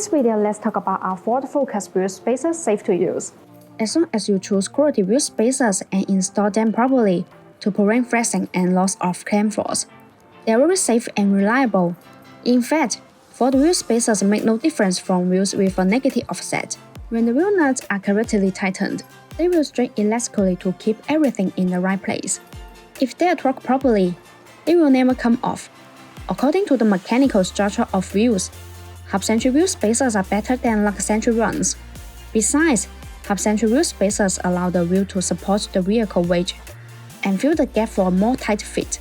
this video, let's talk about our Ford Focus wheel spacers safe to use. As long as you choose quality wheel spacers and install them properly to prevent flexing and loss of clamp force, they are very safe and reliable. In fact, Ford wheel spacers make no difference from wheels with a negative offset. When the wheel nuts are correctly tightened, they will strain elastically to keep everything in the right place. If they are torqued properly, they will never come off. According to the mechanical structure of wheels, half-century wheel spacers are better than lug-century ones. Besides, half-century wheel spacers allow the wheel to support the vehicle weight and fill the gap for a more tight fit,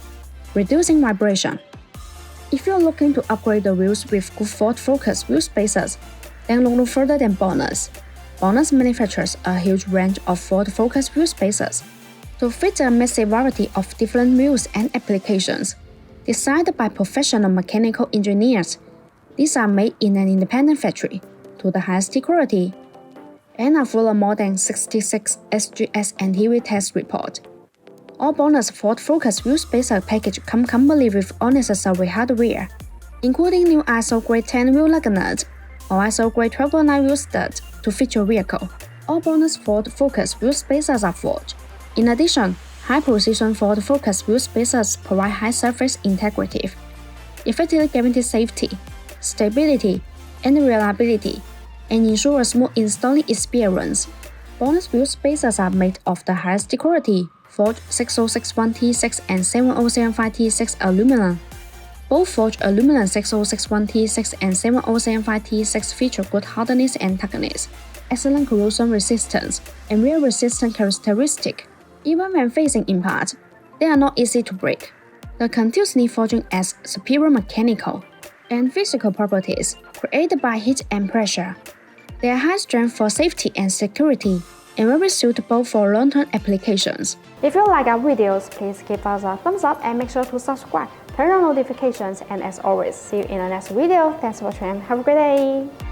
reducing vibration. If you're looking to upgrade the wheels with good Ford Focus wheel spacers, then look no further than Bonus. Bonus manufactures a huge range of Ford Focus wheel spacers to fit a massive variety of different wheels and applications. Designed by professional mechanical engineers, these are made in an independent factory to the highest quality and are full of more than 66 SGS and TV test report. All Bonus Ford Focus wheel spacer package come complete with all necessary hardware, including new ISO grade 10 wheel lug nut or ISO grade 1209 wheel stud to fit your vehicle. All Bonus Ford Focus wheel spacers are forged. In addition, high-precision Ford Focus wheel spacers provide high surface integrity, effectively guarantee safety, stability, and reliability, and ensure a smooth installing experience. Bonus wheel spacers are made of the highest quality forged 6061T6 and 7075T6 aluminum. Both forged aluminum 6061T6 and 7075T6 feature good hardness and toughness, excellent corrosion resistance, and wear-resistant characteristics. Even when facing impact, they are not easy to break. The continuously forging adds superior mechanical and physical properties created by heat and pressure. They are high strength for safety and security and very suitable for long-term applications. If you like our videos, please give us a thumbs up and make sure to subscribe, turn on notifications, and as always, see you in the next video. Thanks for watching and have a great day!